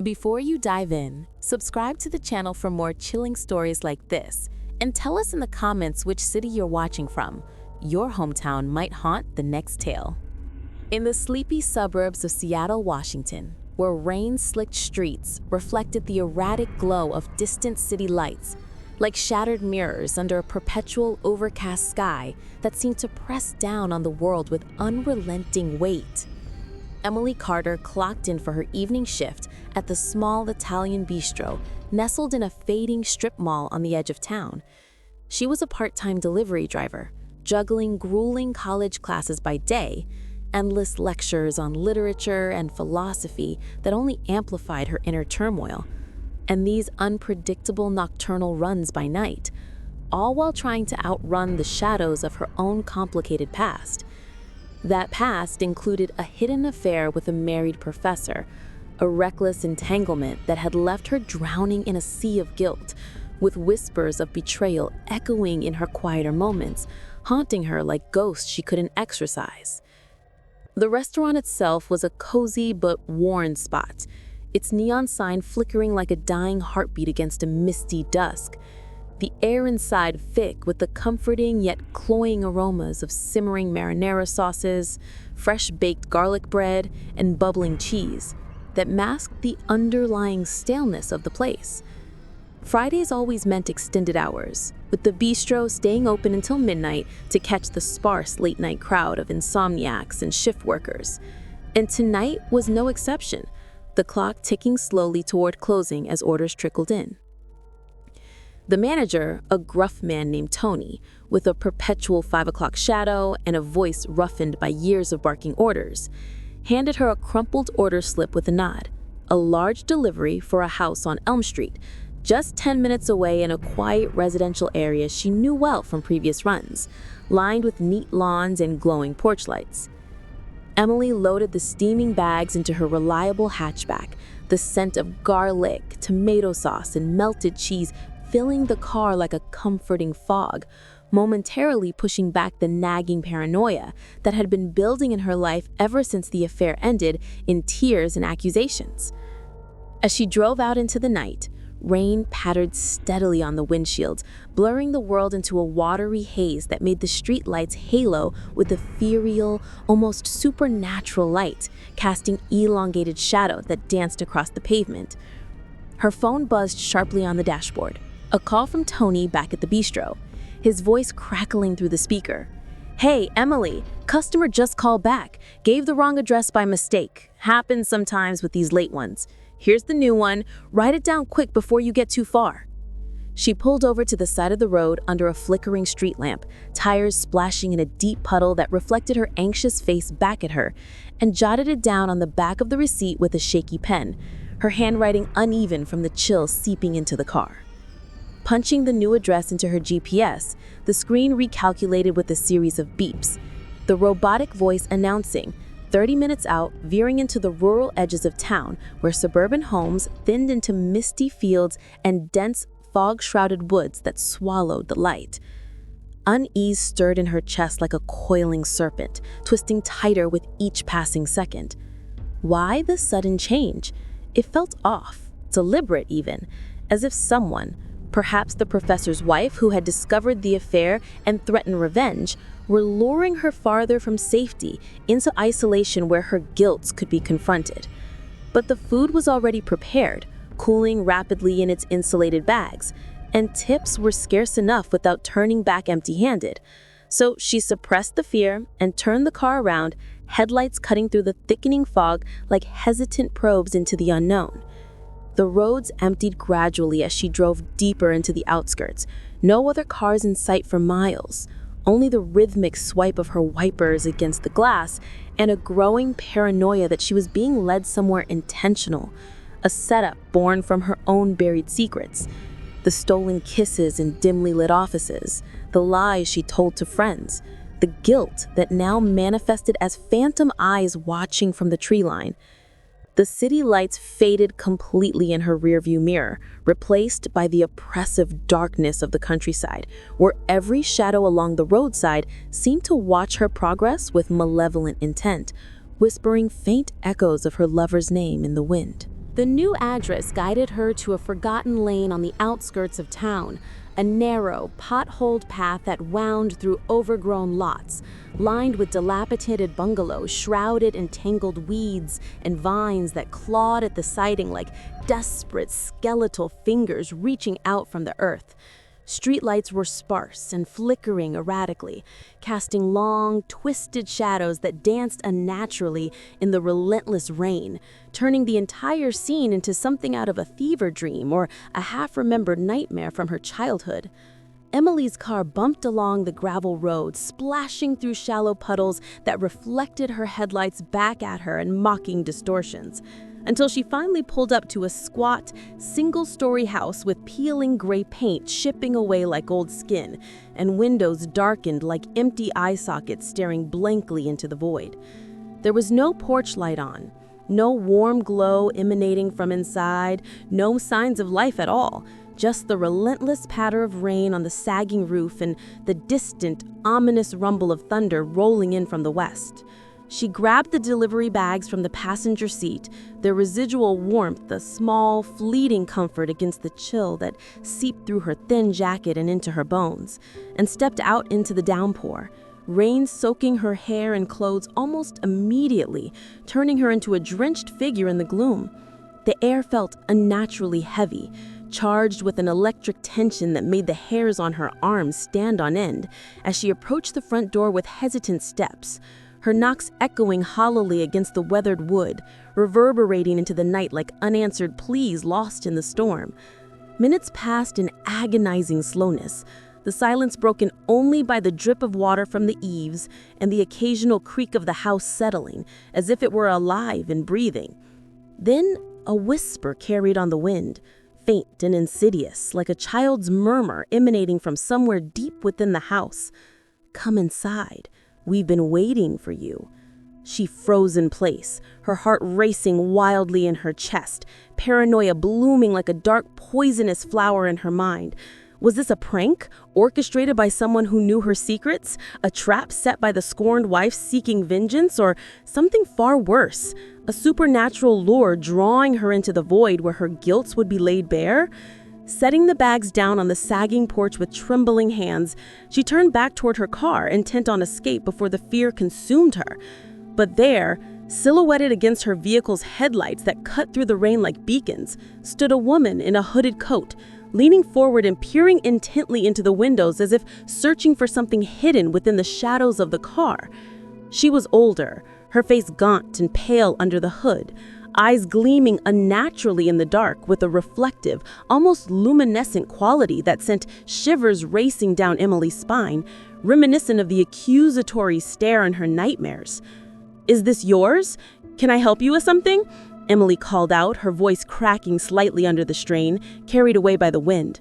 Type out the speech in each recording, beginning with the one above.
Before you dive in, subscribe to the channel for more chilling stories like this, and tell us in the comments which city you're watching from. Your hometown might haunt the next tale. In the sleepy suburbs of Seattle, Washington, where rain-slicked streets reflected the erratic glow of distant city lights, like shattered mirrors under a perpetual overcast sky that seemed to press down on the world with unrelenting weight. Emily Carter clocked in for her evening shift at the small Italian bistro nestled in a fading strip mall on the edge of town. She was a part-time delivery driver, juggling grueling college classes by day, endless lectures on literature and philosophy that only amplified her inner turmoil, and these unpredictable nocturnal runs by night, all while trying to outrun the shadows of her own complicated past. That past included a hidden affair with a married professor, a reckless entanglement that had left her drowning in a sea of guilt, with whispers of betrayal echoing in her quieter moments, haunting her like ghosts she couldn't exorcise. The restaurant itself was a cozy but worn spot, its neon sign flickering like a dying heartbeat against a misty dusk. The air inside thick with the comforting yet cloying aromas of simmering marinara sauces, fresh baked garlic bread, and bubbling cheese that masked the underlying staleness of the place. Fridays always meant extended hours, with the bistro staying open until midnight to catch the sparse late-night crowd of insomniacs and shift workers. And tonight was no exception, the clock ticking slowly toward closing as orders trickled in. The manager, a gruff man named Tony, with a perpetual 5 o'clock shadow and a voice roughened by years of barking orders, handed her a crumpled order slip with a nod, a large delivery for a house on Elm Street, just 10 minutes away in a quiet residential area she knew well from previous runs, lined with neat lawns and glowing porch lights. Emily loaded the steaming bags into her reliable hatchback, the scent of garlic, tomato sauce, and melted cheese filling the car like a comforting fog, momentarily pushing back the nagging paranoia that had been building in her life ever since the affair ended in tears and accusations. As she drove out into the night, rain pattered steadily on the windshields, blurring the world into a watery haze that made the streetlights halo with ethereal, almost supernatural light, casting elongated shadows that danced across the pavement. Her phone buzzed sharply on the dashboard. A call from Tony back at the bistro, his voice crackling through the speaker. "Hey, Emily, customer just called back. Gave the wrong address by mistake. Happens sometimes with these late ones. Here's the new one. Write it down quick before you get too far." She pulled over to the side of the road under a flickering street lamp, tires splashing in a deep puddle that reflected her anxious face back at her, and jotted it down on the back of the receipt with a shaky pen, her handwriting uneven from the chill seeping into the car. Punching the new address into her GPS, the screen recalculated with a series of beeps, the robotic voice announcing, 30 minutes out, veering into the rural edges of town, where suburban homes thinned into misty fields and dense, fog-shrouded woods that swallowed the light. Unease stirred in her chest like a coiling serpent, twisting tighter with each passing second. Why the sudden change? It felt off, deliberate even, as if someone, perhaps the professor's wife who had discovered the affair and threatened revenge, were luring her farther from safety into isolation where her guilt could be confronted. But the food was already prepared, cooling rapidly in its insulated bags, and tips were scarce enough without turning back empty-handed. So she suppressed the fear and turned the car around, headlights cutting through the thickening fog like hesitant probes into the unknown. The roads emptied gradually as she drove deeper into the outskirts, no other cars in sight for miles, only the rhythmic swipe of her wipers against the glass and a growing paranoia that she was being led somewhere intentional, a setup born from her own buried secrets. The stolen kisses in dimly lit offices, the lies she told to friends, the guilt that now manifested as phantom eyes watching from the tree line. The city lights faded completely in her rearview mirror, replaced by the oppressive darkness of the countryside, where every shadow along the roadside seemed to watch her progress with malevolent intent, whispering faint echoes of her lover's name in the wind. The new address guided her to a forgotten lane on the outskirts of town, a narrow, potholed path that wound through overgrown lots, lined with dilapidated bungalows shrouded in tangled weeds and vines that clawed at the siding like desperate skeletal fingers reaching out from the earth. Streetlights were sparse and flickering erratically, casting long, twisted shadows that danced unnaturally in the relentless rain, turning the entire scene into something out of a fever dream or a half-remembered nightmare from her childhood. Emily's car bumped along the gravel road, splashing through shallow puddles that reflected her headlights back at her in mocking distortions, until she finally pulled up to a squat, single-story house with peeling gray paint chipping away like old skin, and windows darkened like empty eye sockets staring blankly into the void. There was no porch light on, no warm glow emanating from inside, no signs of life at all, just the relentless patter of rain on the sagging roof and the distant, ominous rumble of thunder rolling in from the west. She grabbed the delivery bags from the passenger seat, their residual warmth a small, fleeting comfort against the chill that seeped through her thin jacket and into her bones, and stepped out into the downpour, rain soaking her hair and clothes almost immediately, turning her into a drenched figure in the gloom. The air felt unnaturally heavy, charged with an electric tension that made the hairs on her arms stand on end as she approached the front door with hesitant steps, her knocks echoing hollowly against the weathered wood, reverberating into the night like unanswered pleas lost in the storm. Minutes passed in agonizing slowness, the silence broken only by the drip of water from the eaves and the occasional creak of the house settling, as if it were alive and breathing. Then a whisper carried on the wind, faint and insidious, like a child's murmur emanating from somewhere deep within the house. "Come inside. We've been waiting for you." She froze in place, her heart racing wildly in her chest, paranoia blooming like a dark, poisonous flower in her mind. Was this a prank, orchestrated by someone who knew her secrets? A trap set by the scorned wife seeking vengeance? Or something far worse, a supernatural lure drawing her into the void where her guilt would be laid bare? Setting the bags down on the sagging porch with trembling hands, she turned back toward her car, intent on escape before the fear consumed her. But there, silhouetted against her vehicle's headlights that cut through the rain like beacons, stood a woman in a hooded coat, leaning forward and peering intently into the windows as if searching for something hidden within the shadows of the car. She was older, her face gaunt and pale under the hood, eyes gleaming unnaturally in the dark with a reflective, almost luminescent quality that sent shivers racing down Emily's spine, reminiscent of the accusatory stare in her nightmares. "Is this yours? Can I help you with something?" Emily called out, her voice cracking slightly under the strain, carried away by the wind.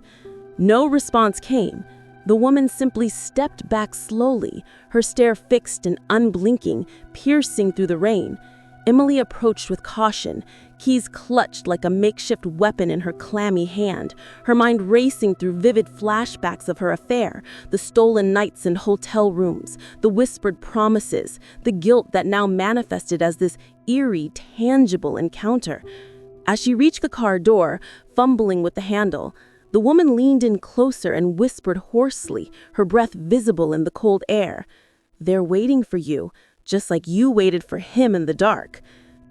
No response came. The woman simply stepped back slowly, her stare fixed and unblinking, piercing through the rain. Emily approached with caution, keys clutched like a makeshift weapon in her clammy hand, her mind racing through vivid flashbacks of her affair, the stolen nights in hotel rooms, the whispered promises, the guilt that now manifested as this eerie, tangible encounter. As she reached the car door, fumbling with the handle, the woman leaned in closer and whispered hoarsely, her breath visible in the cold air. "They're waiting for you, just like you waited for him in the dark."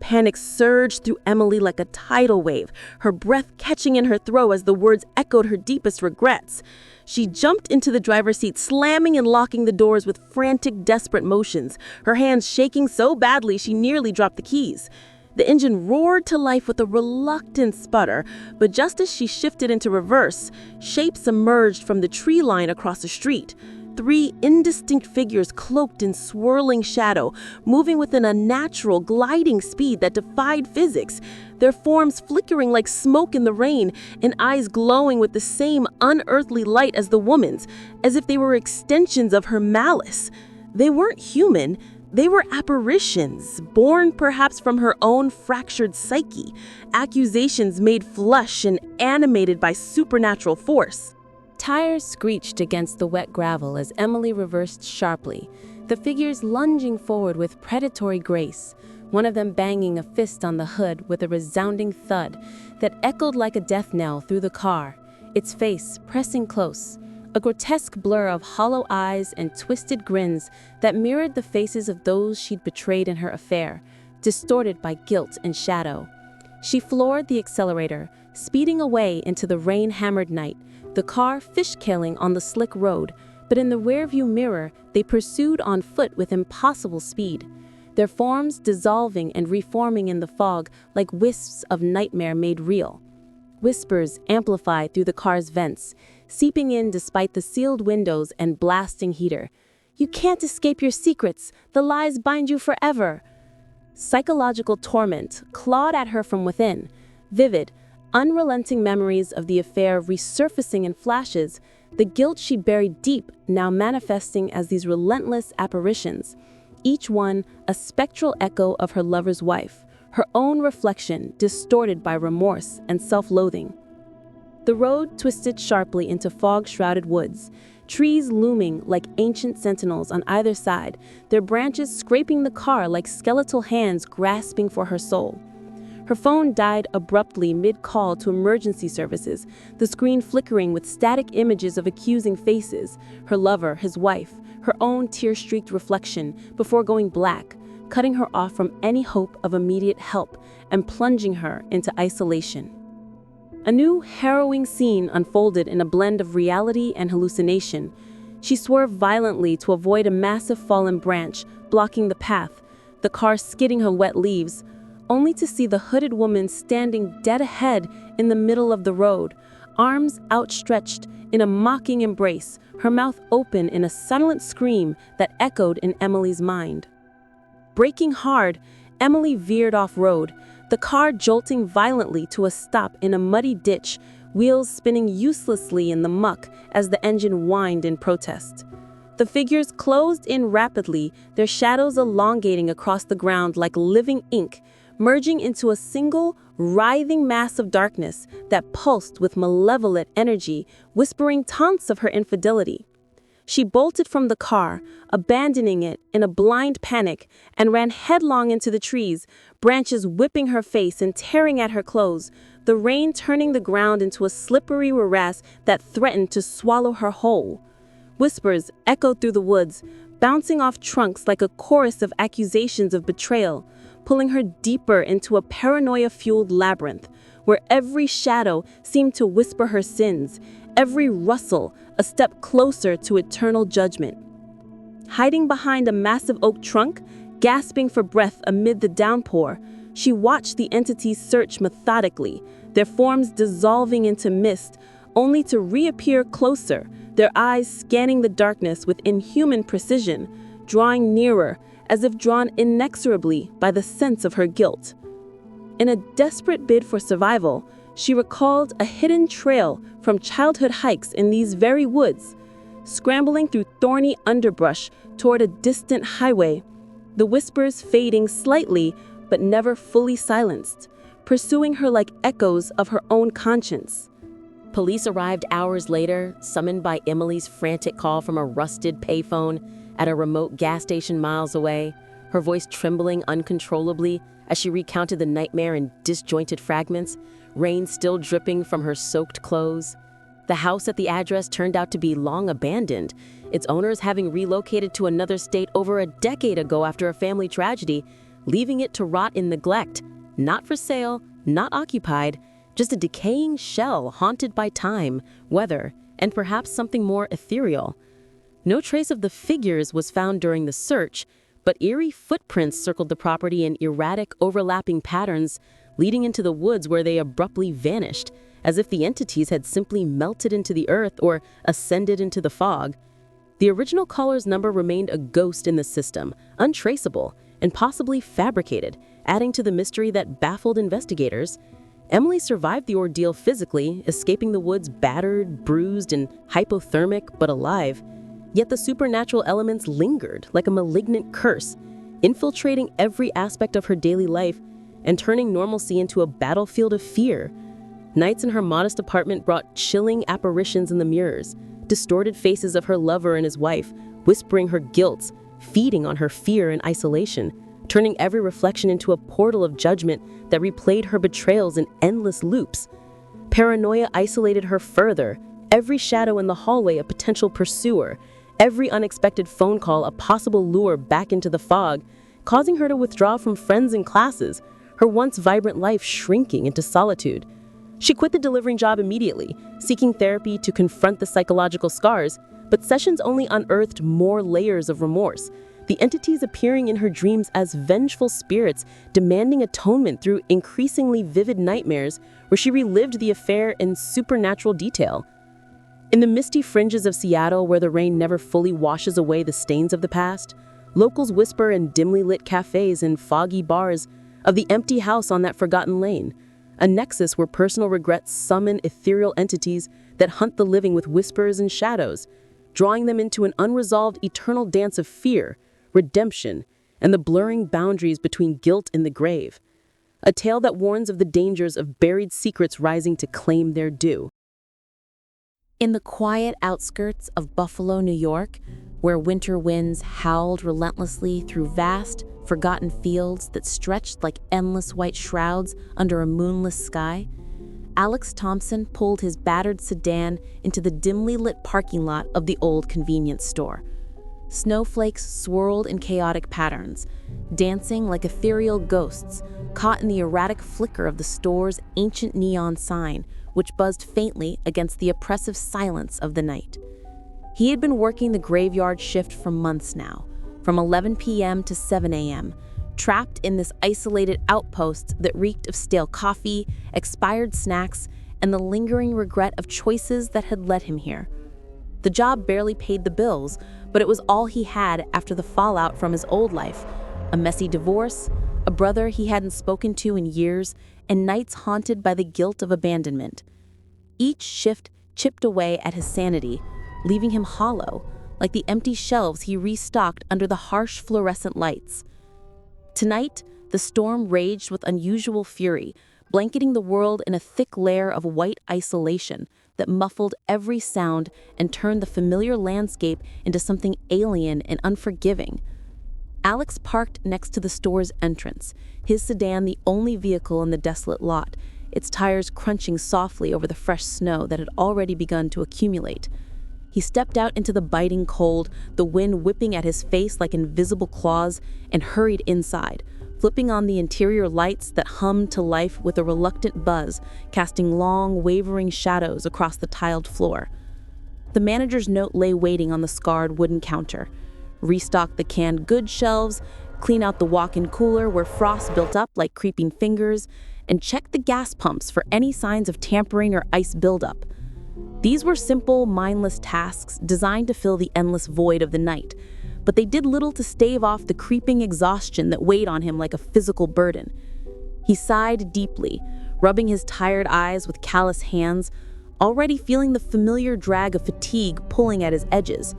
Panic surged through Emily like a tidal wave, her breath catching in her throat as the words echoed her deepest regrets. She jumped into the driver's seat, slamming and locking the doors with frantic, desperate motions, her hands shaking so badly she nearly dropped the keys. The engine roared to life with a reluctant sputter, but just as she shifted into reverse, shapes emerged from the tree line across the street. 3 indistinct figures cloaked in swirling shadow, moving with an unnatural, gliding speed that defied physics, their forms flickering like smoke in the rain and eyes glowing with the same unearthly light as the woman's, as if they were extensions of her malice. They weren't human. They were apparitions, born perhaps from her own fractured psyche, accusations made flush and animated by supernatural force. Tires screeched against the wet gravel as Emily reversed sharply, the figures lunging forward with predatory grace, one of them banging a fist on the hood with a resounding thud that echoed like a death knell through the car, its face pressing close, a grotesque blur of hollow eyes and twisted grins that mirrored the faces of those she'd betrayed in her affair, distorted by guilt and shadow. She floored the accelerator, speeding away into the rain-hammered night, the car fish-tailing on the slick road, but in the rearview mirror they pursued on foot with impossible speed, their forms dissolving and reforming in the fog like wisps of nightmare made real. Whispers amplified through the car's vents, seeping in despite the sealed windows and blasting heater. "You can't escape your secrets. The lies bind you forever." Psychological torment clawed at her from within, vivid, unrelenting memories of the affair resurfacing in flashes, the guilt she'd buried deep now manifesting as these relentless apparitions, each one a spectral echo of her lover's wife, her own reflection distorted by remorse and self-loathing. The road twisted sharply into fog-shrouded woods, trees looming like ancient sentinels on either side, their branches scraping the car like skeletal hands grasping for her soul. Her phone died abruptly mid-call to emergency services, the screen flickering with static images of accusing faces, her lover, his wife, her own tear-streaked reflection, before going black, cutting her off from any hope of immediate help and plunging her into isolation. A new, harrowing scene unfolded in a blend of reality and hallucination. She swerved violently to avoid a massive fallen branch, blocking the path, the car skidding her wet leaves, only to see the hooded woman standing dead ahead in the middle of the road, arms outstretched in a mocking embrace, her mouth open in a silent scream that echoed in Emily's mind. Braking hard, Emily veered off-road, the car jolting violently to a stop in a muddy ditch, wheels spinning uselessly in the muck as the engine whined in protest. The figures closed in rapidly, their shadows elongating across the ground like living ink, merging into a single, writhing mass of darkness that pulsed with malevolent energy, whispering taunts of her infidelity. She bolted from the car, abandoning it in a blind panic, and ran headlong into the trees, branches whipping her face and tearing at her clothes, the rain turning the ground into a slippery morass that threatened to swallow her whole. Whispers echoed through the woods, bouncing off trunks like a chorus of accusations of betrayal, pulling her deeper into a paranoia-fueled labyrinth, where every shadow seemed to whisper her sins, every rustle a step closer to eternal judgment. Hiding behind a massive oak trunk, gasping for breath amid the downpour, she watched the entities search methodically, their forms dissolving into mist, only to reappear closer, their eyes scanning the darkness with inhuman precision, drawing nearer, as if drawn inexorably by the sense of her guilt. In a desperate bid for survival, she recalled a hidden trail from childhood hikes in these very woods, scrambling through thorny underbrush toward a distant highway, the whispers fading slightly but never fully silenced, pursuing her like echoes of her own conscience. Police arrived hours later, summoned by Emily's frantic call from a rusted payphone at a remote gas station miles away, her voice trembling uncontrollably as she recounted the nightmare in disjointed fragments, rain still dripping from her soaked clothes. The house at the address turned out to be long abandoned, its owners having relocated to another state over a decade ago after a family tragedy, leaving it to rot in neglect, not for sale, not occupied, just a decaying shell haunted by time, weather, and perhaps something more ethereal. No trace of the figures was found during the search, but eerie footprints circled the property in erratic, overlapping patterns, leading into the woods where they abruptly vanished, as if the entities had simply melted into the earth or ascended into the fog. The original caller's number remained a ghost in the system, untraceable, and possibly fabricated, adding to the mystery that baffled investigators. Emily survived the ordeal physically, escaping the woods battered, bruised, and hypothermic, but alive. Yet the supernatural elements lingered like a malignant curse, infiltrating every aspect of her daily life and turning normalcy into a battlefield of fear. Nights in her modest apartment brought chilling apparitions in the mirrors, distorted faces of her lover and his wife, whispering her guilt, feeding on her fear and isolation, turning every reflection into a portal of judgment that replayed her betrayals in endless loops. Paranoia isolated her further, every shadow in the hallway a potential pursuer, every unexpected phone call a possible lure back into the fog, causing her to withdraw from friends and classes, her once vibrant life shrinking into solitude. She quit the delivering job immediately, seeking therapy to confront the psychological scars, but sessions only unearthed more layers of remorse, the entities appearing in her dreams as vengeful spirits demanding atonement through increasingly vivid nightmares where she relived the affair in supernatural detail. In the misty fringes of Seattle, where the rain never fully washes away the stains of the past, locals whisper in dimly lit cafes and foggy bars of the empty house on that forgotten lane, a nexus where personal regrets summon ethereal entities that hunt the living with whispers and shadows, drawing them into an unresolved eternal dance of fear, redemption, and the blurring boundaries between guilt and the grave. A tale that warns of the dangers of buried secrets rising to claim their due. In the quiet outskirts of Buffalo, New York, where winter winds howled relentlessly through vast, forgotten fields that stretched like endless white shrouds under a moonless sky, Alex Thompson pulled his battered sedan into the dimly lit parking lot of the old convenience store. Snowflakes swirled in chaotic patterns, dancing like ethereal ghosts, caught in the erratic flicker of the store's ancient neon sign, which buzzed faintly against the oppressive silence of the night. He had been working the graveyard shift for months now, from 11 p.m. to 7 a.m., trapped in this isolated outpost that reeked of stale coffee, expired snacks, and the lingering regret of choices that had led him here. The job barely paid the bills, but it was all he had after the fallout from his old life: a messy divorce, a brother he hadn't spoken to in years, and nights haunted by the guilt of abandonment. Each shift chipped away at his sanity, leaving him hollow, like the empty shelves he restocked under the harsh fluorescent lights. Tonight, the storm raged with unusual fury, blanketing the world in a thick layer of white isolation that muffled every sound and turned the familiar landscape into something alien and unforgiving. Alex parked next to the store's entrance, his sedan the only vehicle in the desolate lot, its tires crunching softly over the fresh snow that had already begun to accumulate. He stepped out into the biting cold, the wind whipping at his face like invisible claws, and hurried inside, flipping on the interior lights that hummed to life with a reluctant buzz, casting long, wavering shadows across the tiled floor. The manager's note lay waiting on the scarred wooden counter. Restock the canned goods shelves, clean out the walk-in cooler where frost built up like creeping fingers, and check the gas pumps for any signs of tampering or ice buildup. These were simple, mindless tasks designed to fill the endless void of the night, but they did little to stave off the creeping exhaustion that weighed on him like a physical burden. He sighed deeply, rubbing his tired eyes with callous hands, already feeling the familiar drag of fatigue pulling at his edges.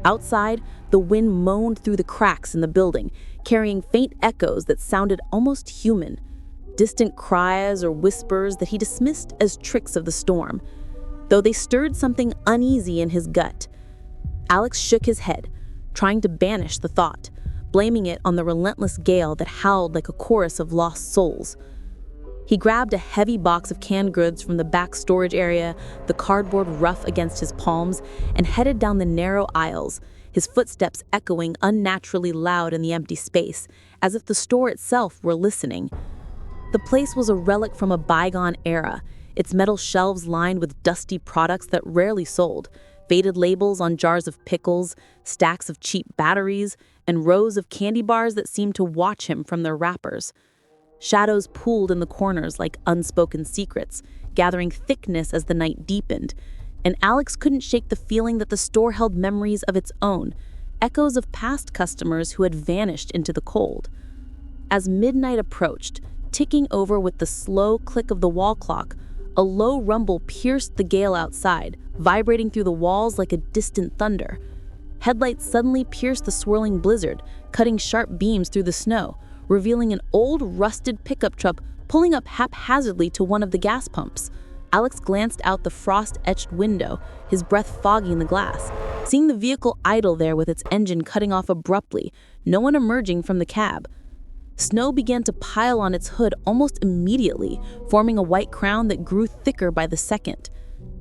Outside, the wind moaned through the cracks in the building, carrying faint echoes that sounded almost human, distant cries or whispers that he dismissed as tricks of the storm, though they stirred something uneasy in his gut. Alex shook his head, trying to banish the thought, blaming it on the relentless gale that howled like a chorus of lost souls. He grabbed a heavy box of canned goods from the back storage area, the cardboard rough against his palms, and headed down the narrow aisles, his footsteps echoing unnaturally loud in the empty space, as if the store itself were listening. The place was a relic from a bygone era, its metal shelves lined with dusty products that rarely sold, faded labels on jars of pickles, stacks of cheap batteries, and rows of candy bars that seemed to watch him from their wrappers. Shadows pooled in the corners like unspoken secrets, gathering thickness as the night deepened, and Alex couldn't shake the feeling that the store held memories of its own, echoes of past customers who had vanished into the cold. As midnight approached, ticking over with the slow click of the wall clock, a low rumble pierced the gale outside, vibrating through the walls like a distant thunder. Headlights suddenly pierced the swirling blizzard, cutting sharp beams through the snow, revealing an old, rusted pickup truck pulling up haphazardly to one of the gas pumps. Alex glanced out the frost-etched window, his breath fogging the glass, seeing the vehicle idle there with its engine cutting off abruptly, no one emerging from the cab. Snow began to pile on its hood almost immediately, forming a white crown that grew thicker by the second.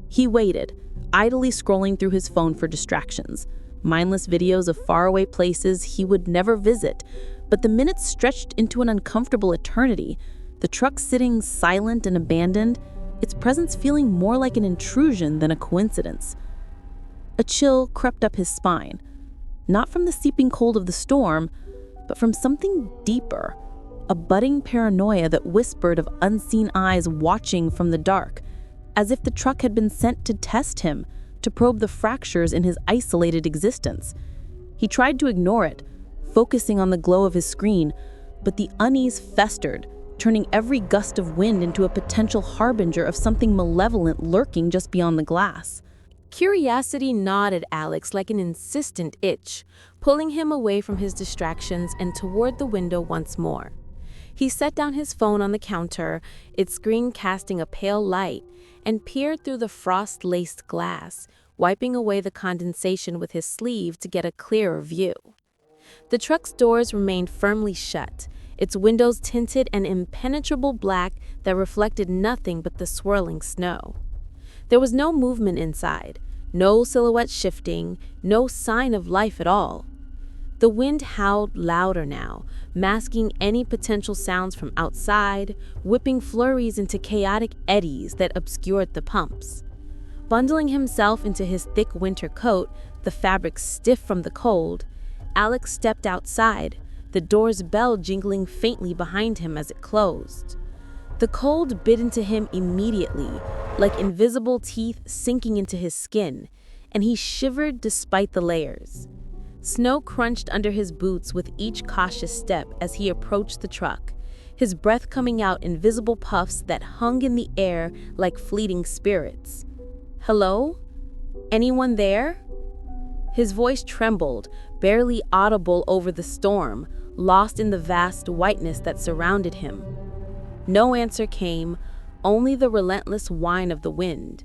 He waited, idly scrolling through his phone for distractions, mindless videos of faraway places he would never visit, but the minutes stretched into an uncomfortable eternity, the truck sitting silent and abandoned, its presence feeling more like an intrusion than a coincidence. A chill crept up his spine, not from the seeping cold of the storm, but from something deeper, a budding paranoia that whispered of unseen eyes watching from the dark, as if the truck had been sent to test him, to probe the fractures in his isolated existence. He tried to ignore it, focusing on the glow of his screen, but the unease festered, turning every gust of wind into a potential harbinger of something malevolent lurking just beyond the glass. Curiosity gnawed at Alex like an insistent itch, pulling him away from his distractions and toward the window once more. He set down his phone on the counter, its screen casting a pale light, and peered through the frost-laced glass, wiping away the condensation with his sleeve to get a clearer view. The truck's doors remained firmly shut, its windows tinted an impenetrable black that reflected nothing but the swirling snow. There was no movement inside, no silhouette shifting, no sign of life at all. The wind howled louder now, masking any potential sounds from outside, whipping flurries into chaotic eddies that obscured the pumps. Bundling himself into his thick winter coat, the fabric stiff from the cold, Alex stepped outside, the door's bell jingling faintly behind him as it closed. The cold bit into him immediately, like invisible teeth sinking into his skin, and he shivered despite the layers. Snow crunched under his boots with each cautious step as he approached the truck, his breath coming out in visible puffs that hung in the air like fleeting spirits. "Hello? Anyone there?" His voice trembled, barely audible over the storm, lost in the vast whiteness that surrounded him. No answer came, only the relentless whine of the wind.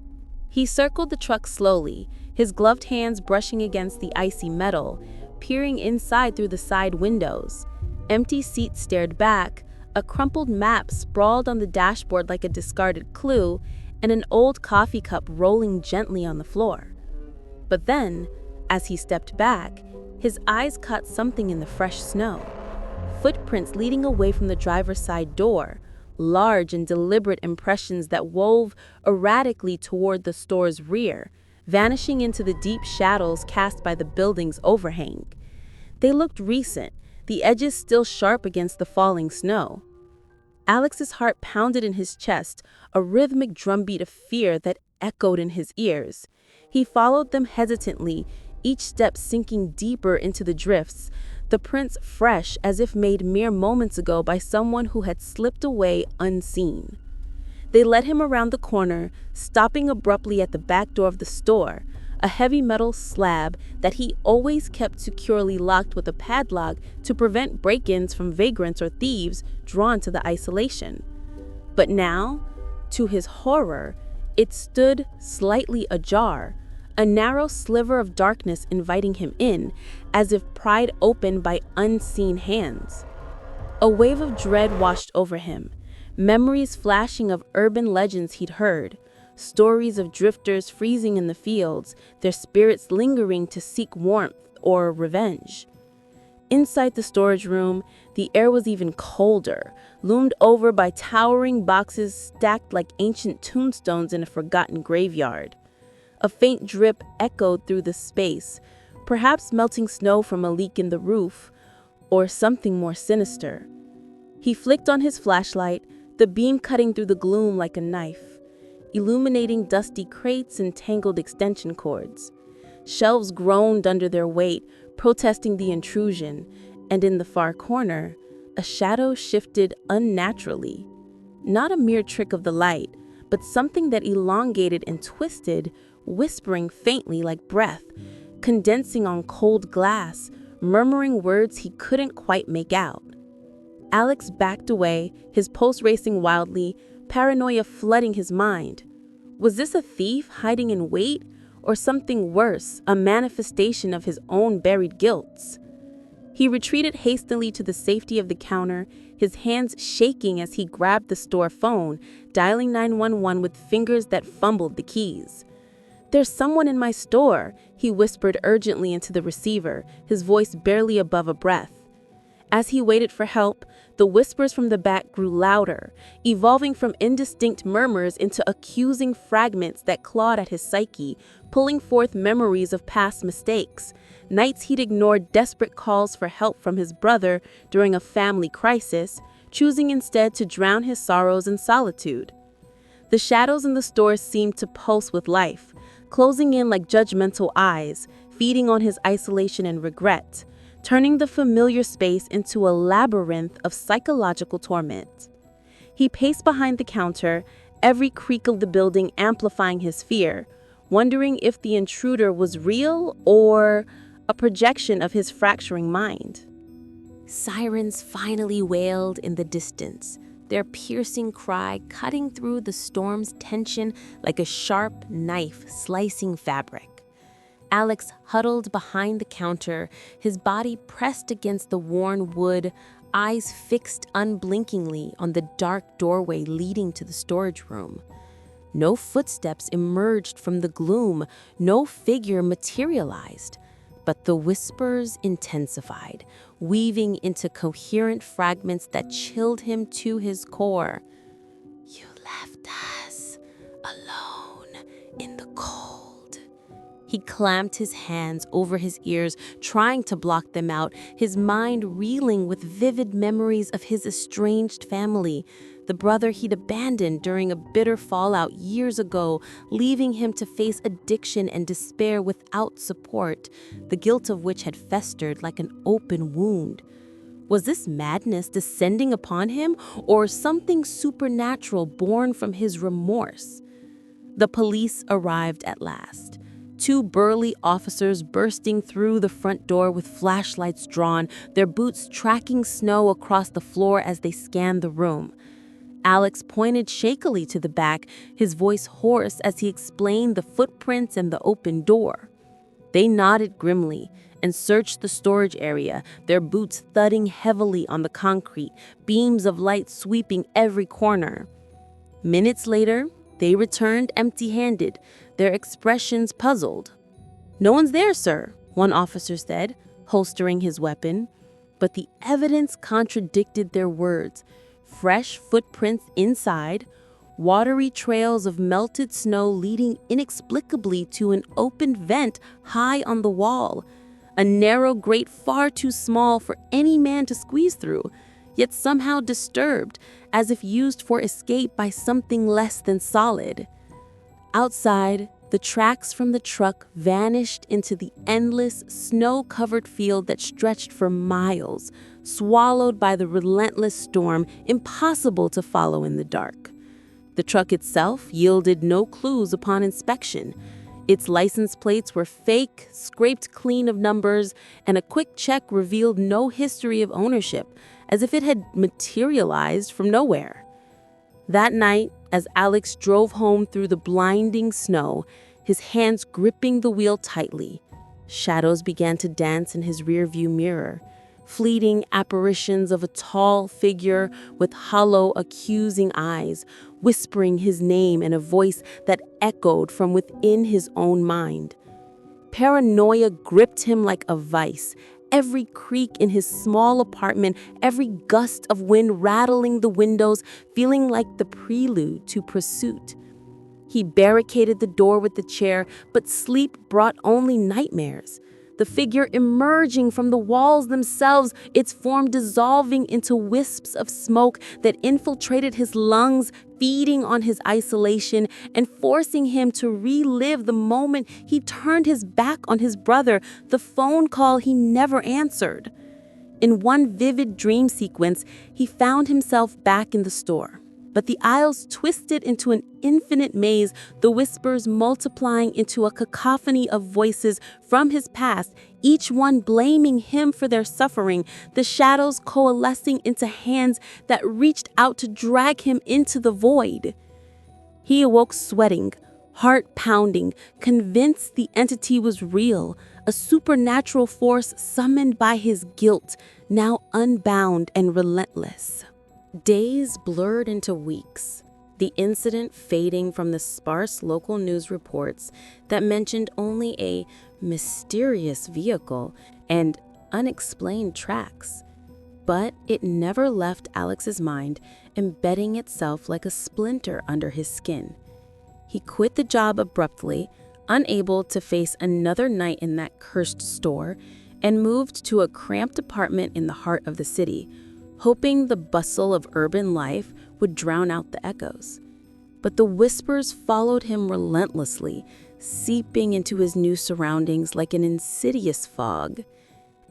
He circled the truck slowly, his gloved hands brushing against the icy metal, peering inside through the side windows. Empty seats stared back, a crumpled map sprawled on the dashboard like a discarded clue, and an old coffee cup rolling gently on the floor. But then, as he stepped back, his eyes caught something in the fresh snow. Footprints leading away from the driver's side door, large and deliberate impressions that wove erratically toward the store's rear, vanishing into the deep shadows cast by the building's overhang. They looked recent, the edges still sharp against the falling snow. Alex's heart pounded in his chest, a rhythmic drumbeat of fear that echoed in his ears. He followed them hesitantly, each step sinking deeper into the drifts, the prints fresh as if made mere moments ago by someone who had slipped away unseen. They led him around the corner, stopping abruptly at the back door of the store, a heavy metal slab that he always kept securely locked with a padlock to prevent break-ins from vagrants or thieves drawn to the isolation. But now, to his horror, it stood slightly ajar, a narrow sliver of darkness inviting him in, as if pried open by unseen hands. A wave of dread washed over him, memories flashing of urban legends he'd heard, stories of drifters freezing in the fields, their spirits lingering to seek warmth or revenge. Inside the storage room, the air was even colder, loomed over by towering boxes stacked like ancient tombstones in a forgotten graveyard. A faint drip echoed through the space, perhaps melting snow from a leak in the roof, or something more sinister. He flicked on his flashlight, the beam cutting through the gloom like a knife, illuminating dusty crates and tangled extension cords. Shelves groaned under their weight, protesting the intrusion, and in the far corner, a shadow shifted unnaturally. Not a mere trick of the light, but something that elongated and twisted, whispering faintly like breath, condensing on cold glass, murmuring words he couldn't quite make out. Alex backed away, his pulse racing wildly, paranoia flooding his mind. Was this a thief hiding in wait, or something worse, a manifestation of his own buried guilt? He retreated hastily to the safety of the counter, his hands shaking as he grabbed the store phone, dialing 911 with fingers that fumbled the keys. "There's someone in my store," he whispered urgently into the receiver, his voice barely above a breath. As he waited for help, the whispers from the back grew louder, evolving from indistinct murmurs into accusing fragments that clawed at his psyche, pulling forth memories of past mistakes, nights he'd ignored desperate calls for help from his brother during a family crisis, choosing instead to drown his sorrows in solitude. The shadows in the store seemed to pulse with life, closing in like judgmental eyes, feeding on his isolation and regret, turning the familiar space into a labyrinth of psychological torment. He paced behind the counter, every creak of the building amplifying his fear, wondering if the intruder was real or a projection of his fracturing mind. Sirens finally wailed in the distance, their piercing cry cutting through the storm's tension like a sharp knife slicing fabric. Alex huddled behind the counter, his body pressed against the worn wood, eyes fixed unblinkingly on the dark doorway leading to the storage room. No footsteps emerged from the gloom, no figure materialized, but the whispers intensified, weaving into coherent fragments that chilled him to his core. "You left us alone in the cold." He clamped his hands over his ears, trying to block them out, his mind reeling with vivid memories of his estranged family, the brother he'd abandoned during a bitter fallout years ago, leaving him to face addiction and despair without support, the guilt of which had festered like an open wound. Was this madness descending upon him, or something supernatural born from his remorse? The police arrived at last. Two burly officers bursting through the front door with flashlights drawn, their boots tracking snow across the floor as they scanned the room. Alex pointed shakily to the back, his voice hoarse as he explained the footprints and the open door. They nodded grimly and searched the storage area, their boots thudding heavily on the concrete, beams of light sweeping every corner. Minutes later, they returned empty-handed, their expressions puzzled. "No one's there, sir," one officer said, holstering his weapon. But the evidence contradicted their words. Fresh footprints inside, watery trails of melted snow leading inexplicably to an open vent high on the wall, a narrow grate far too small for any man to squeeze through, yet somehow disturbed, as if used for escape by something less than solid. Outside, the tracks from the truck vanished into the endless, snow-covered field that stretched for miles, swallowed by the relentless storm, impossible to follow in the dark. The truck itself yielded no clues upon inspection. Its license plates were fake, scraped clean of numbers, and a quick check revealed no history of ownership, as if it had materialized from nowhere. That night, as Alex drove home through the blinding snow, his hands gripping the wheel tightly, shadows began to dance in his rearview mirror, fleeting apparitions of a tall figure with hollow, accusing eyes, whispering his name in a voice that echoed from within his own mind. Paranoia gripped him like a vice, every creak in his small apartment, every gust of wind rattling the windows, feeling like the prelude to pursuit. He barricaded the door with the chair, but sleep brought only nightmares. The figure emerging from the walls themselves, its form dissolving into wisps of smoke that infiltrated his lungs, feeding on his isolation and forcing him to relive the moment he turned his back on his brother, the phone call he never answered. In one vivid dream sequence, he found himself back in the store. But the aisles twisted into an infinite maze, the whispers multiplying into a cacophony of voices from his past, each one blaming him for their suffering, the shadows coalescing into hands that reached out to drag him into the void. He awoke sweating, heart pounding, convinced the entity was real, a supernatural force summoned by his guilt, now unbound and relentless. Days blurred into weeks, the incident fading from the sparse local news reports that mentioned only a mysterious vehicle and unexplained tracks. But it never left Alex's mind, embedding itself like a splinter under his skin. He quit the job abruptly, unable to face another night in that cursed store, and moved to a cramped apartment in the heart of the city, hoping the bustle of urban life would drown out the echoes. But the whispers followed him relentlessly, seeping into his new surroundings like an insidious fog.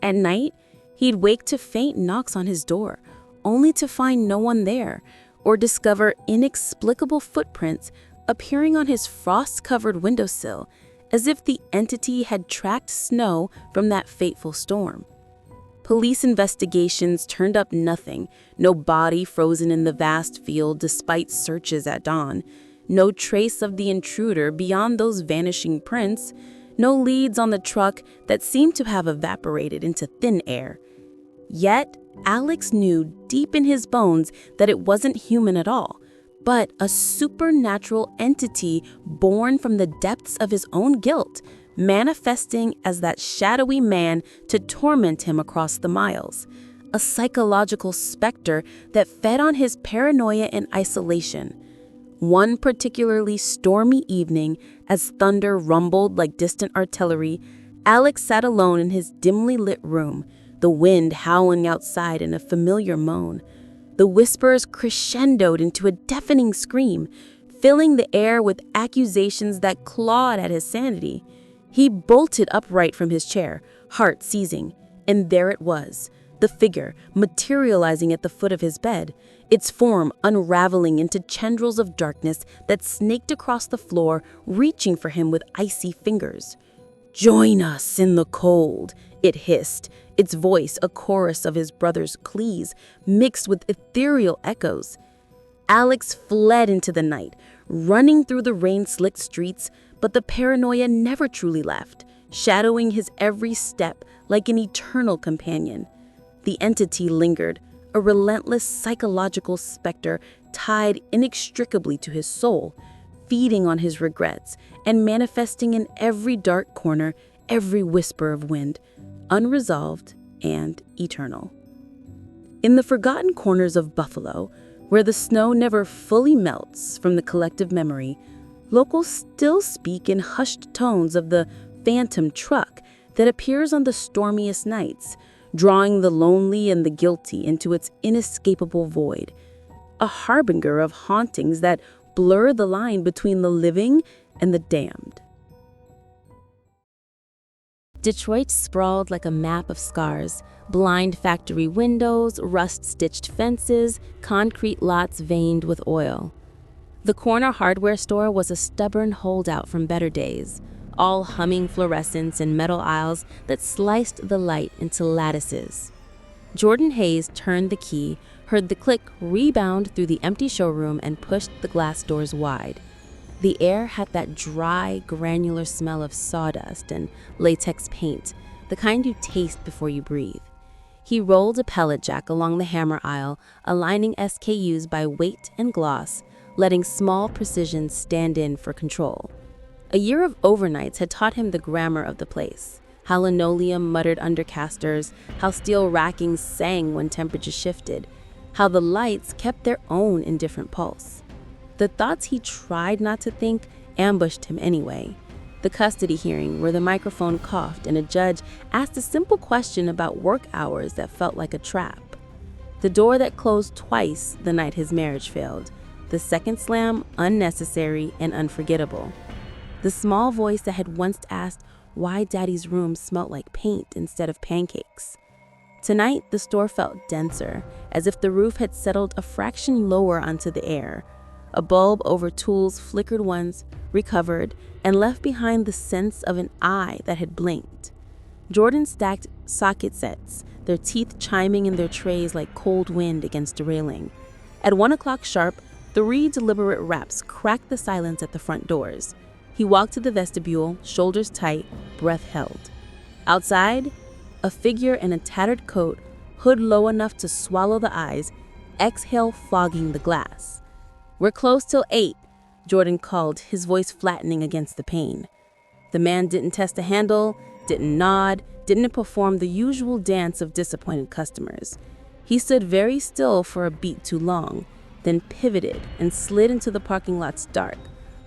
At night, he'd wake to faint knocks on his door, only to find no one there, or discover inexplicable footprints appearing on his frost-covered windowsill, as if the entity had tracked snow from that fateful storm. Police investigations turned up nothing, no body frozen in the vast field despite searches at dawn, no trace of the intruder beyond those vanishing prints, no leads on the truck that seemed to have evaporated into thin air. Yet, Alex knew deep in his bones that it wasn't human at all, but a supernatural entity born from the depths of his own guilt, manifesting as that shadowy man to torment him across the miles, a psychological specter that fed on his paranoia and isolation. One particularly stormy evening, as thunder rumbled like distant artillery, Alex sat alone in his dimly lit room, the wind howling outside in a familiar moan. The whispers crescendoed into a deafening scream, filling the air with accusations that clawed at his sanity. He bolted upright from his chair, heart seizing, and there it was, the figure materializing at the foot of his bed, its form unraveling into tendrils of darkness that snaked across the floor, reaching for him with icy fingers. "Join us in the cold," it hissed, its voice a chorus of his brother's pleas, mixed with ethereal echoes. Alex fled into the night, running through the rain-slicked streets, but the paranoia never truly left, shadowing his every step like an eternal companion. The entity lingered, a relentless psychological specter tied inextricably to his soul, feeding on his regrets and manifesting in every dark corner, every whisper of wind, unresolved and eternal. In the forgotten corners of Buffalo, where the snow never fully melts from the collective memory, locals still speak in hushed tones of the phantom truck that appears on the stormiest nights, drawing the lonely and the guilty into its inescapable void, a harbinger of hauntings that blur the line between the living and the damned. Detroit sprawled like a map of scars, blind factory windows, rust-stitched fences, concrete lots veined with oil. The corner hardware store was a stubborn holdout from better days, all humming fluorescents and metal aisles that sliced the light into lattices. Jordan Hayes turned the key, heard the click rebound through the empty showroom, and pushed the glass doors wide. The air had that dry, granular smell of sawdust and latex paint, the kind you taste before you breathe. He rolled a pellet jack along the hammer aisle, aligning SKUs by weight and gloss, letting small precision stand in for control. A year of overnights had taught him the grammar of the place, how linoleum muttered under casters, how steel rackings sang when temperature shifted, how the lights kept their own indifferent pulse. The thoughts he tried not to think ambushed him anyway. The custody hearing, where the microphone coughed and a judge asked a simple question about work hours that felt like a trap. The door that closed twice the night his marriage failed. The second slam unnecessary and unforgettable. The small voice that had once asked why Daddy's room smelled like paint instead of pancakes. Tonight, the store felt denser, as if the roof had settled a fraction lower onto the air. A bulb over tools flickered once, recovered, and left behind the sense of an eye that had blinked. Jordan stacked socket sets, their teeth chiming in their trays like cold wind against a railing. At 1 o'clock sharp, 3 deliberate raps cracked the silence at the front doors. He walked to the vestibule, shoulders tight, breath held. Outside, a figure in a tattered coat, hood low enough to swallow the eyes, exhale fogging the glass. "We're closed till 8, Jordan called, his voice flattening against the pane. The man didn't test a handle, didn't nod, didn't perform the usual dance of disappointed customers. He stood very still for a beat too long, then pivoted and slid into the parking lot's dark,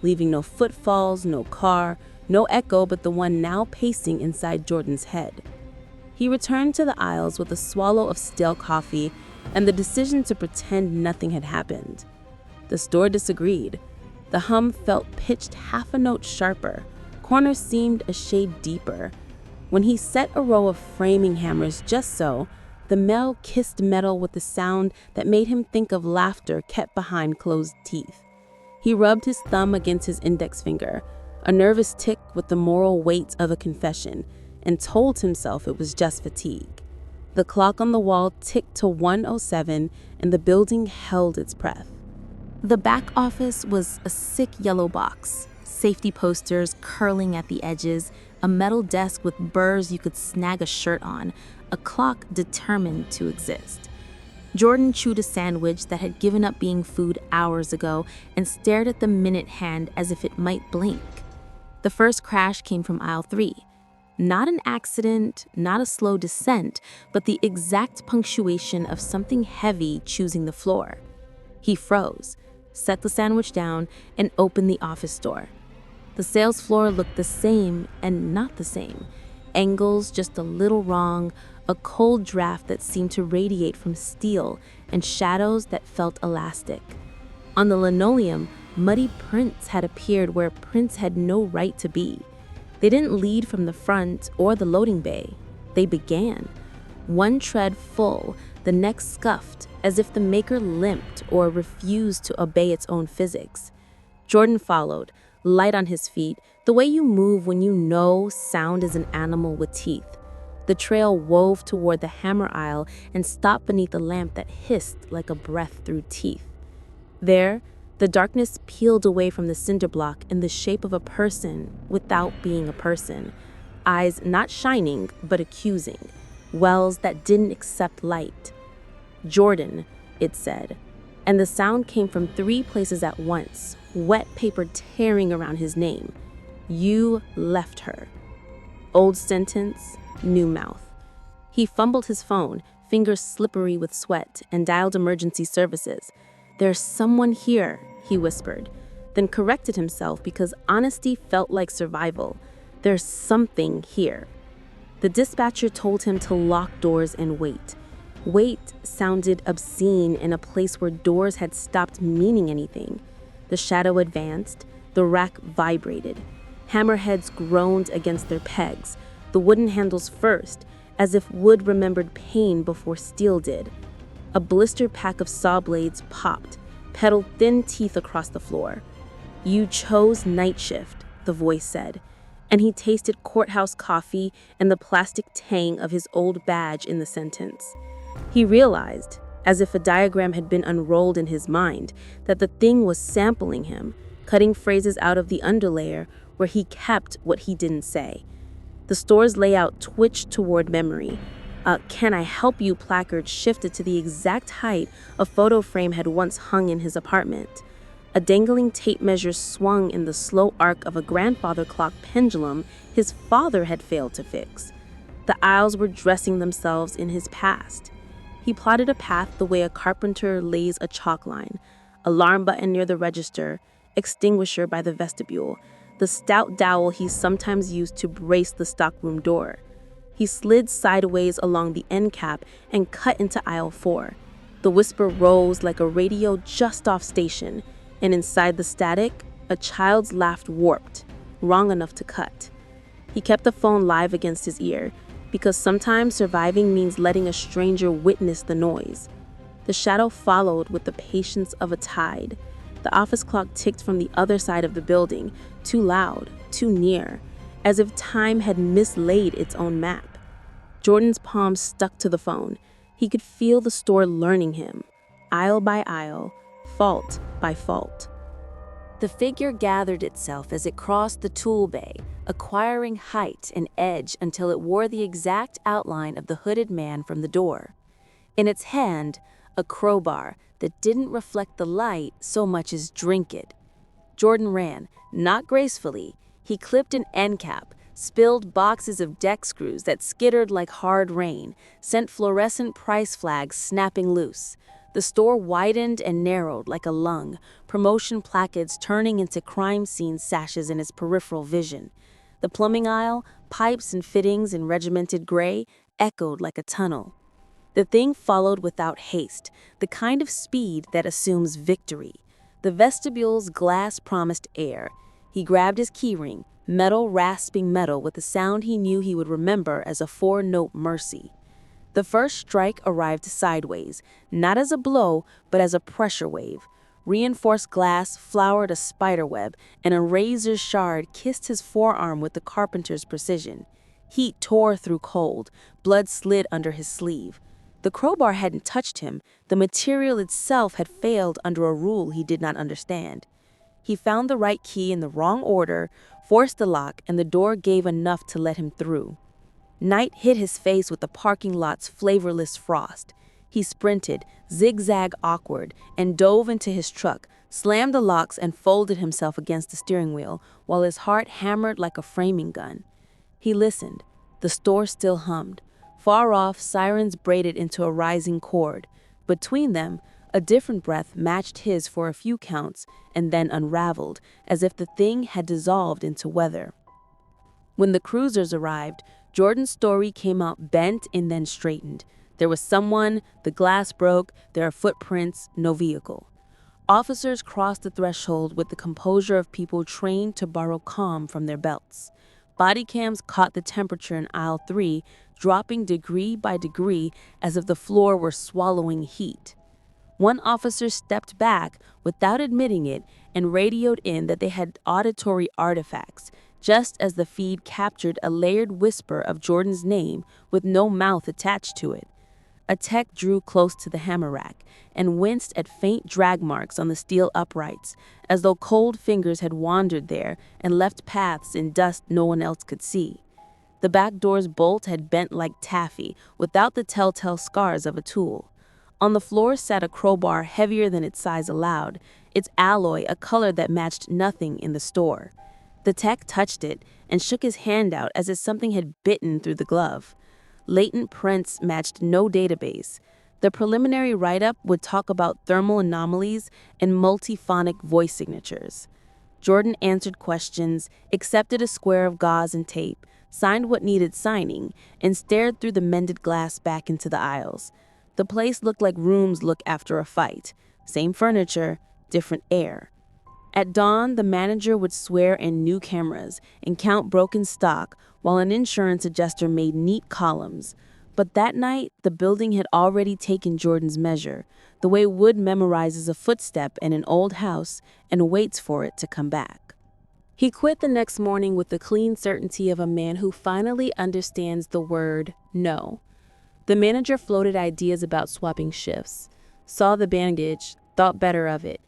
leaving no footfalls, no car, no echo but the one now pacing inside Jordan's head. He returned to the aisles with a swallow of stale coffee and the decision to pretend nothing had happened. The store disagreed. The hum felt pitched half a note sharper. Corners seemed a shade deeper. When he set a row of framing hammers just so, the metal kissed metal with a sound that made him think of laughter kept behind closed teeth. He rubbed his thumb against his index finger, a nervous tick with the moral weight of a confession, and told himself it was just fatigue. The clock on the wall ticked to 1:07 and the building held its breath. The back office was a sick yellow box, safety posters curling at the edges, a metal desk with burrs you could snag a shirt on, a clock determined to exist. Jordan chewed a sandwich that had given up being food hours ago and stared at the minute hand as if it might blink. The first crash came from aisle 3. Not an accident, not a slow descent, but the exact punctuation of something heavy choosing the floor. He froze, set the sandwich down, and opened the office door. The sales floor looked the same and not the same. Angles just a little wrong, a cold draft that seemed to radiate from steel, and shadows that felt elastic. On the linoleum, muddy prints had appeared where prints had no right to be. They didn't lead from the front or the loading bay. They began. One tread full, the next scuffed, as if the maker limped or refused to obey its own physics. Jordan followed, light on his feet, the way you move when you know sound is an animal with teeth. The trail wove toward the hammer aisle and stopped beneath a lamp that hissed like a breath through teeth. There, the darkness peeled away from the cinder block in the shape of a person without being a person. Eyes not shining, but accusing. Wells that didn't accept light. "Jordan," it said, and the sound came from 3 places at once, wet paper tearing around his name. "You left her." Old sentence, new mouth. He fumbled his phone, fingers slippery with sweat, and dialed emergency services. "There's someone here," he whispered, then corrected himself because honesty felt like survival. "There's something here." The dispatcher told him to lock doors and wait. Wait sounded obscene in a place where doors had stopped meaning anything. The shadow advanced, the rack vibrated. Hammerheads groaned against their pegs, the wooden handles first, as if wood remembered pain before steel did. A blistered pack of saw blades popped, pedaled thin teeth across the floor. "You chose night shift," the voice said, and he tasted courthouse coffee and the plastic tang of his old badge in the sentence. He realized, as if a diagram had been unrolled in his mind, that the thing was sampling him, cutting phrases out of the underlayer where he kept what he didn't say. The store's layout twitched toward memory. "Can I help you?" placard shifted to the exact height a photo frame had once hung in his apartment. A dangling tape measure swung in the slow arc of a grandfather clock pendulum his father had failed to fix. The aisles were dressing themselves in his past. He plotted a path the way a carpenter lays a chalk line, alarm button near the register, extinguisher by the vestibule, the stout dowel he sometimes used to brace the stockroom door. He slid sideways along the end cap and cut into aisle 4. The whisper rose like a radio just off station, and inside the static, a child's laugh warped, wrong enough to cut. He kept the phone live against his ear, because sometimes surviving means letting a stranger witness the noise. The shadow followed with the patience of a tide. The office clock ticked from the other side of the building, too loud, too near, as if time had mislaid its own map. Jordan's palms stuck to the phone. He could feel the store learning him, aisle by aisle, fault by fault. The figure gathered itself as it crossed the tool bay, acquiring height and edge until it wore the exact outline of the hooded man from the door. In its hand, a crowbar that didn't reflect the light so much as drink it. Jordan ran, not gracefully. He clipped an end cap, spilled boxes of deck screws that skittered like hard rain, sent fluorescent price flags snapping loose. The store widened and narrowed like a lung, promotion placards turning into crime scene sashes in his peripheral vision. The plumbing aisle, pipes and fittings in regimented gray, echoed like a tunnel. The thing followed without haste, the kind of speed that assumes victory. The vestibule's glass promised air. He grabbed his keyring, metal rasping metal with a sound he knew he would remember as a four-note mercy. The first strike arrived sideways, not as a blow, but as a pressure wave. Reinforced glass flowered a spiderweb, and a razor shard kissed his forearm with the carpenter's precision. Heat tore through cold, blood slid under his sleeve. The crowbar hadn't touched him, the material itself had failed under a rule he did not understand. He found the right key in the wrong order, forced the lock, and the door gave enough to let him through. Night hit his face with the parking lot's flavorless frost. He sprinted, zigzag awkward, and dove into his truck, slammed the locks and folded himself against the steering wheel, while his heart hammered like a framing gun. He listened. The store still hummed. Far off, sirens braided into a rising chord. Between them, a different breath matched his for a few counts and then unraveled, as if the thing had dissolved into weather. When the cruisers arrived, Jordan's story came out bent and then straightened. There was someone, the glass broke, there are footprints, no vehicle. Officers crossed the threshold with the composure of people trained to borrow calm from their belts. Body cams caught the temperature in aisle 3, dropping degree by degree as if the floor were swallowing heat. One officer stepped back without admitting it and radioed in that they had auditory artifacts, just as the feed captured a layered whisper of Jordan's name with no mouth attached to it. A tech drew close to the hammer rack and winced at faint drag marks on the steel uprights, as though cold fingers had wandered there and left paths in dust no one else could see. The back door's bolt had bent like taffy, without the telltale scars of a tool. On the floor sat a crowbar heavier than its size allowed, its alloy a color that matched nothing in the store. The tech touched it and shook his hand out as if something had bitten through the glove. Latent prints matched no database. The preliminary write-up would talk about thermal anomalies and multiphonic voice signatures. Jordan answered questions, accepted a square of gauze and tape, signed what needed signing, and stared through the mended glass back into the aisles. The place looked like rooms look after a fight. Same furniture, different air. At dawn, the manager would swear in new cameras and count broken stock, while an insurance adjuster made neat columns. But that night, the building had already taken Jordan's measure, the way wood memorizes a footstep in an old house and waits for it to come back. He quit the next morning with the clean certainty of a man who finally understands the word no. The manager floated ideas about swapping shifts, saw the bandage, thought better of it.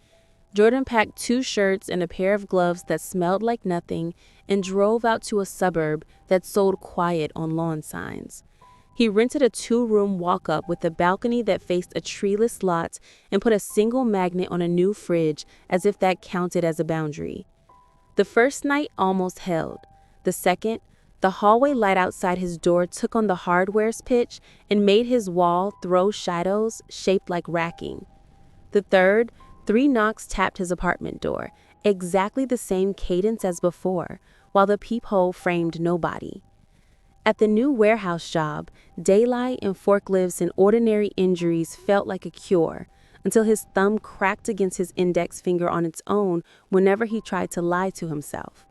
Jordan packed 2 shirts and a pair of gloves that smelled like nothing and drove out to a suburb that sold quiet on lawn signs. He rented a 2-room walk-up with a balcony that faced a treeless lot and put a single magnet on a new fridge as if that counted as a boundary. The first night almost held. The second, the hallway light outside his door took on the hardware's pitch and made his wall throw shadows shaped like racking. The third, 3 knocks tapped his apartment door, exactly the same cadence as before, while the peephole framed nobody. At the new warehouse job, daylight and forklifts and ordinary injuries felt like a cure, until his thumb cracked against his index finger on its own whenever he tried to lie to himself.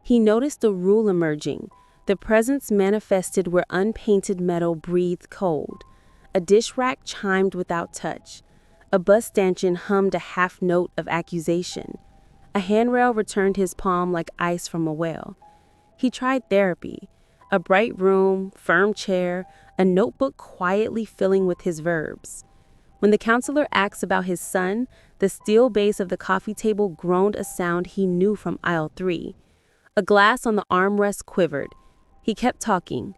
He noticed a rule emerging. The presence manifested where unpainted metal breathed cold. A dish rack chimed without touch. A bus stanchion hummed a half note of accusation. A handrail returned his palm like ice from a whale. He tried therapy. A bright room, firm chair, a notebook quietly filling with his verbs. When the counselor asked about his son, The steel base of the coffee table groaned a sound he knew from aisle 3. A glass on the armrest quivered. He kept talking.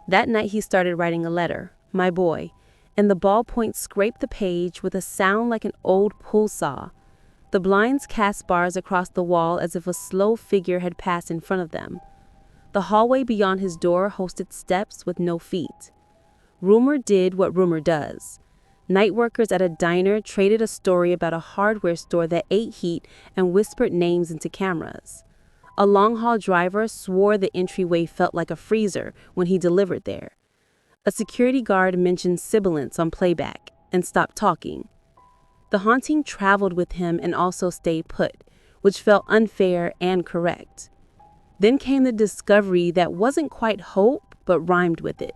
That night he started writing a letter, "My boy," and the ballpoint scraped the page with a sound like an old pull saw. The blinds cast bars across the wall as if a slow figure had passed in front of them. The hallway beyond his door hosted steps with no feet. Rumor did what rumor does. Night workers at a diner traded a story about a hardware store that ate heat and whispered names into cameras. A long-haul driver swore the entryway felt like a freezer when he delivered there. A security guard mentioned sibilance on playback and stopped talking. The haunting traveled with him and also stayed put, which felt unfair and correct. Then came the discovery that wasn't quite hope, but rhymed with it.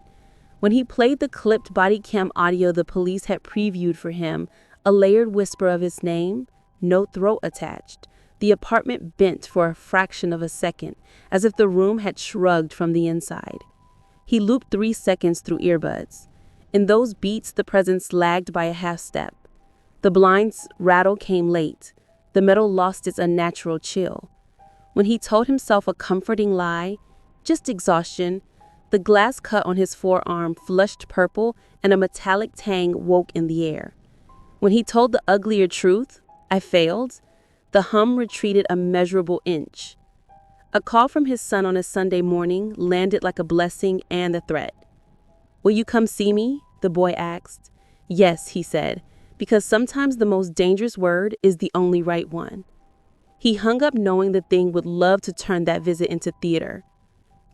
When he played the clipped body cam audio the police had previewed for him, a layered whisper of his name, no throat attached, the apartment bent for a fraction of a second, as if the room had shrugged from the inside. He looped 3 seconds through earbuds. In those beats, the presence lagged by a half step. The blinds' rattle came late. The metal lost its unnatural chill. When he told himself a comforting lie, just exhaustion, the glass cut on his forearm flushed purple and a metallic tang woke in the air. When he told the uglier truth, "I failed," the hum retreated a measurable inch. A call from his son on a Sunday morning landed like a blessing and a threat. "Will you come see me?" the boy asked. "Yes," he said, because sometimes the most dangerous word is the only right one. He hung up knowing the thing would love to turn that visit into theater.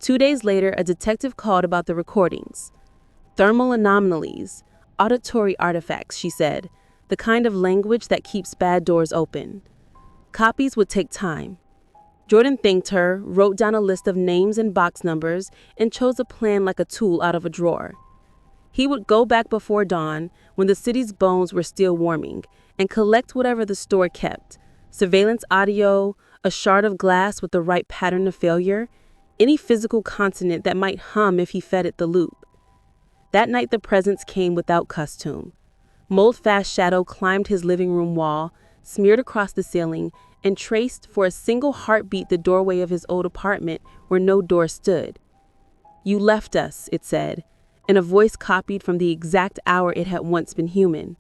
2 days later, a detective called about the recordings. "Thermal anomalies, auditory artifacts," she said, "the kind of language that keeps bad doors open. Copies would take time." Jordan thanked her, wrote down a list of names and box numbers, and chose a plan like a tool out of a drawer. He would go back before dawn, when the city's bones were still warming, and collect whatever the store kept: surveillance audio, a shard of glass with the right pattern of failure, any physical consonant that might hum if he fed it the loop. That night the presence came without costume. Mold-fast shadow climbed his living room wall, smeared across the ceiling, and traced for a single heartbeat the doorway of his old apartment where no door stood. "You left us," it said, in a voice copied from the exact hour it had once been human.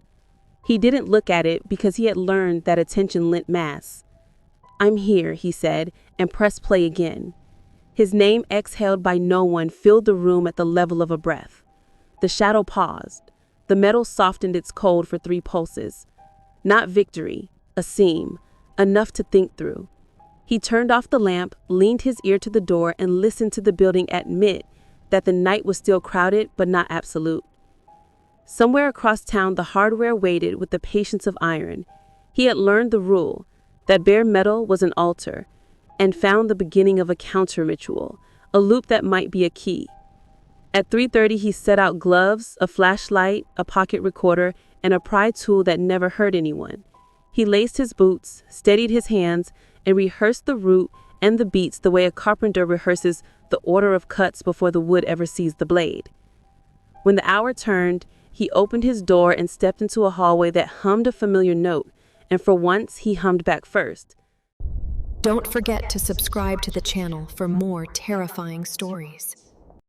He didn't look at it because he had learned that attention lent mass. "I'm here," he said, and pressed play again. His name, exhaled by no one, filled the room at the level of a breath. The shadow paused. The metal softened its cold for 3 pulses. Not victory, a seam, enough to think through. He turned off the lamp, leaned his ear to the door, and listened to the building admit that the night was still crowded but not absolute. Somewhere across town, the hardware waited with the patience of iron. He had learned the rule, that bare metal was an altar, and found the beginning of a counter ritual, a loop that might be a key. At 3:30, he set out gloves, a flashlight, a pocket recorder, and a pry tool that never hurt anyone. He laced his boots, steadied his hands, and rehearsed the route and the beats the way a carpenter rehearses the order of cuts before the wood ever sees the blade. When the hour turned, he opened his door and stepped into a hallway that hummed a familiar note, and for once he hummed back first. Don't forget to subscribe to the channel for more terrifying stories.